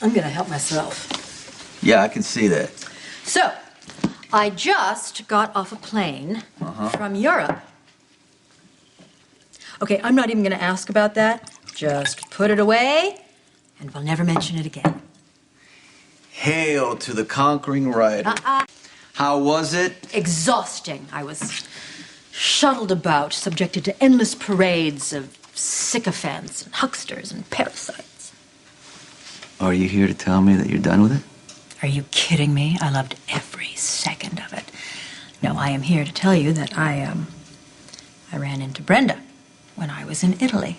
I'm gonna help myself. Yeah, I can see that. So, I just got off a plane from Europe. Okay, I'm not even gonna ask about that. Just put it away, and we'll never mention it again. Hail to the conquering rider. How was it? Exhausting. I was shuttled about, subjected to endless parades of sycophants and hucksters and parasites. Are you here to tell me that you're done with it? Are you kidding me? I loved every second of it. No, I am here to tell you that I ran into Brenda when I was in Italy,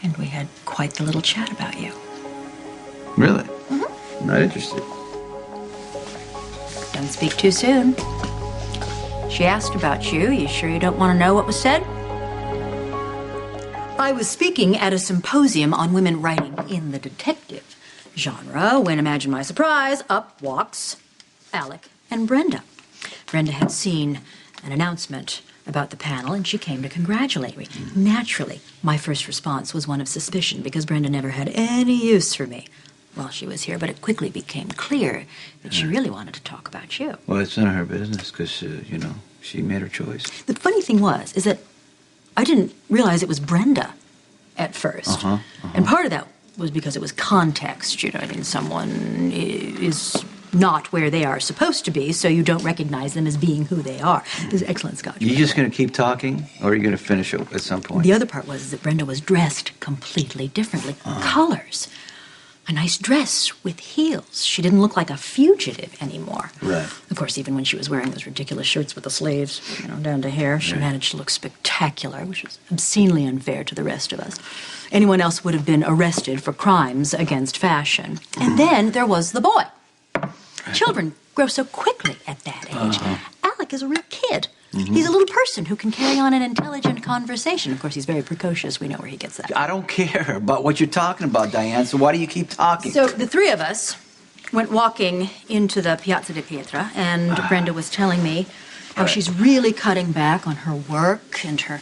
and we had quite the little chat about you. Really? I'm not interested. Don't speak too soon. She asked about you. You sure you don't want to know what was said? I was speaking at a symposium on women writing in the detective genre when, imagine my surprise, up walks Alec and Brenda. Brenda had seen an announcement about the panel, and she came to congratulate me. Naturally, my first response was one of suspicion, because Brenda never had any use for me while she was here, but it quickly became clear that she really wanted to talk about you. Well, it's none of her business, because, you know, she made her choice. The funny thing is that I didn't realize it was Brenda at first. And part of that was because it was context, you know. I mean, someone is not where they are supposed to be, so you don't recognize them as being who they are. This is excellent Scotch. You just going to keep talking, or are you going to finish it at some point? The other part was that Brenda was dressed completely differently. Colors. A nice dress with heels. She didn't look like a fugitive anymore. Right. Of course, even when she was wearing those ridiculous shirts with the sleeves, you know, down to hair, she managed to look spectacular, which was obscenely unfair to the rest of us. Anyone else would have been arrested for crimes against fashion. And then there was the boy. Children grow so quickly at that age. Alec is a real kid. He's a little person who can carry on an intelligent conversation. Of course, he's very precocious. We know where he gets that. I don't care about what you're talking about, Diane, so why do you keep talking? So the three of us went walking into the Piazza di Pietra, and Brenda was telling me how she's really cutting back on her work and her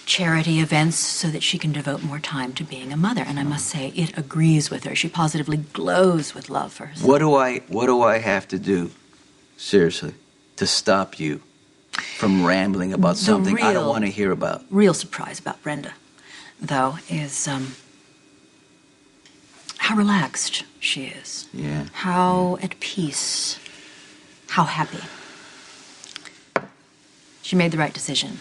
charity events so that she can devote more time to being a mother. And I must say, it agrees with her. She positively glows with love for her son. What do I have to do, seriously, to stop you from rambling about something I don't want to hear about? Real surprise about Brenda, though, is how relaxed she is. Yeah. How at peace. How happy. She made the right decision,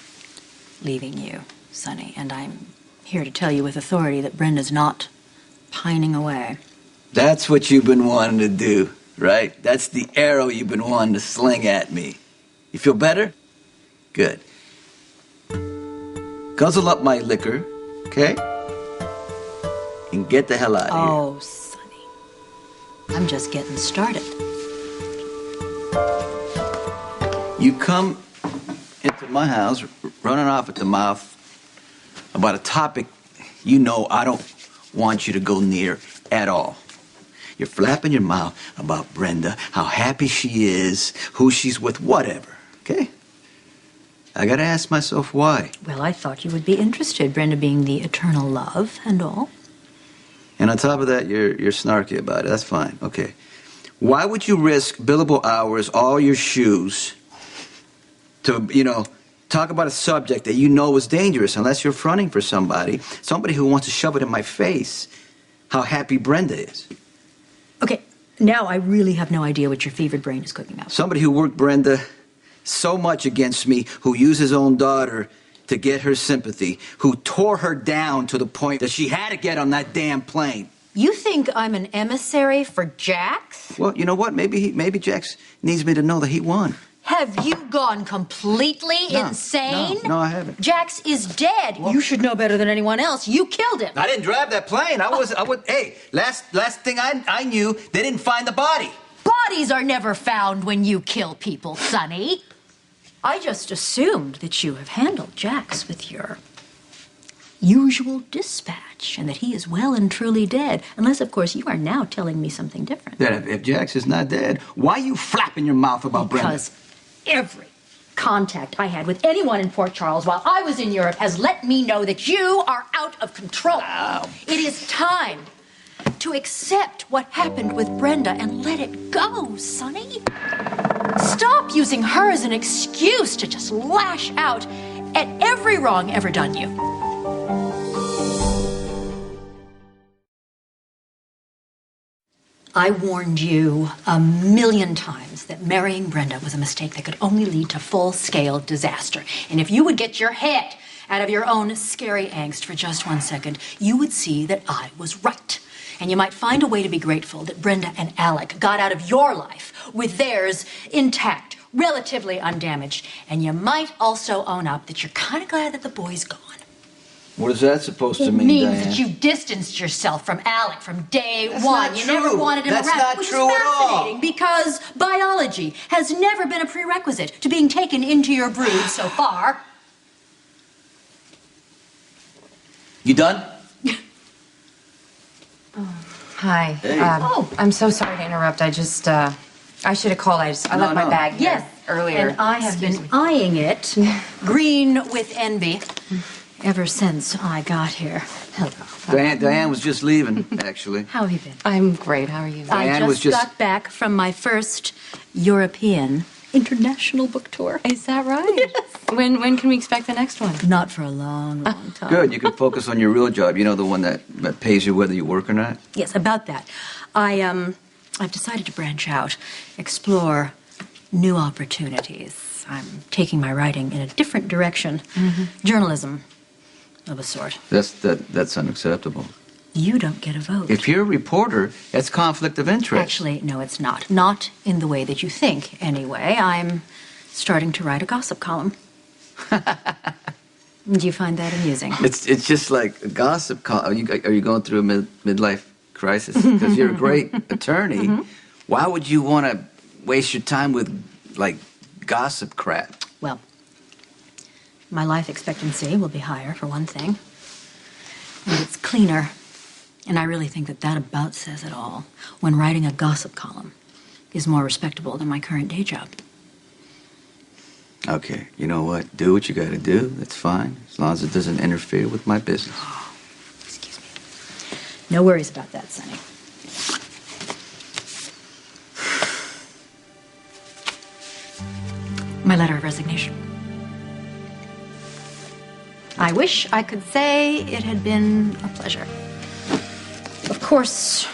leaving you, Sonny, and I'm here to tell you with authority that Brenda's not pining away. That's what you've been wanting to do, right? That's the arrow you've been wanting to sling at me. You feel better? Good. Guzzle up my liquor, okay? And get the hell out of here. Oh, Sonny. I'm just getting started. You come into my house running off at the mouth about a topic you know I don't want you to go near at all. You're flapping your mouth about Brenda, how happy she is, who she's with, whatever, okay? I gotta ask myself why. Well, I thought you would be interested, Brenda being the eternal love and all. And on top of that, you're snarky about it. That's fine, okay. Why would you risk billable hours, all your shoes, to, you know, talk about a subject that you know is dangerous unless you're fronting for somebody who wants to shove it in my face, how happy Brenda is? Okay, now I really have no idea what your fevered brain is cooking up. Somebody who worked Brenda so much against me, who used his own daughter to get her sympathy, who tore her down to the point that she had to get on that damn plane. You think I'm an emissary for Jax? Well, you know what? Maybe Jax needs me to know that he won. Have you gone completely insane? No, I haven't. Jax is dead. Well, you should know better than anyone else. You killed him. I didn't drive that plane. Hey, last thing I knew, they didn't find the body. Bodies are never found when you kill people, Sonny. I just assumed that you have handled Jax with your usual dispatch and that he is well and truly dead. Unless, of course, you are now telling me something different. That if Jax is not dead, why are you flapping your mouth about Brenda? Because every contact I had with anyone in Port Charles while I was in Europe has let me know that you are out of control. Wow. It is time to accept what happened with Brenda and let it go, Sonny. Stop using her as an excuse to just lash out at every wrong ever done you. I warned you a million times that marrying Brenda was a mistake that could only lead to full-scale disaster. And if you would get your head out of your own scary angst for just 1 second, you would see that I was right. And you might find a way to be grateful that Brenda and Alec got out of your life with theirs intact, relatively undamaged. And you might also own up that you're kind of glad that the boy's gone. What is that supposed to mean, It means Diane? that you distanced yourself from Alec from day That's one. not You true. never wanted him That's around. not Which true is at all. fascinating because biology has never been a prerequisite to being taken into your brood so far. You done? Hi. Hey. I'm so sorry to interrupt. I just, I should have called. I left my bag here earlier. And I have been eyeing it, green with envy, ever since I got here. Hello. Diane was just leaving, actually. How have you been? I'm great. How are you? Diane I was just just- got back from my first European international book tour. Is that right? Yes. When can we expect the next one? Not for a long, long time. Good, you can focus on your real job. You know, the one that pays you whether you work or not? Yes, about that. I've decided to branch out, explore new opportunities. I'm taking my writing in a different direction. Journalism of a sort. That's unacceptable. You don't get a vote. If you're a reporter, that's conflict of interest. Actually, no, it's not. Not in the way that you think, anyway. I'm starting to write a gossip column. Do you find that amusing? It's just like a gossip column. Are you going through a midlife crisis? Because you're a great attorney. Why would you want to waste your time with, like, gossip crap? Well, my life expectancy will be higher, for one thing. And it's cleaner. And I really think that about says it all. When writing a gossip column is more respectable than my current day job. Okay, you know what? Do what you got to do. That's fine, as long as it doesn't interfere with my business. Oh, excuse me. No worries about that, Sonny. My letter of resignation. I wish I could say it had been a pleasure. Of course,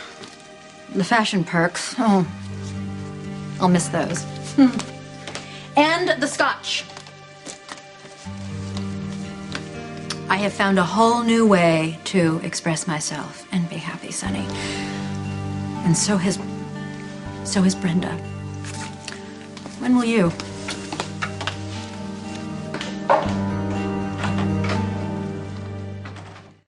the fashion perks. Oh, I'll miss those. And the scotch. I have found a whole new way to express myself and be happy, Sonny. And so has Brenda. When will you?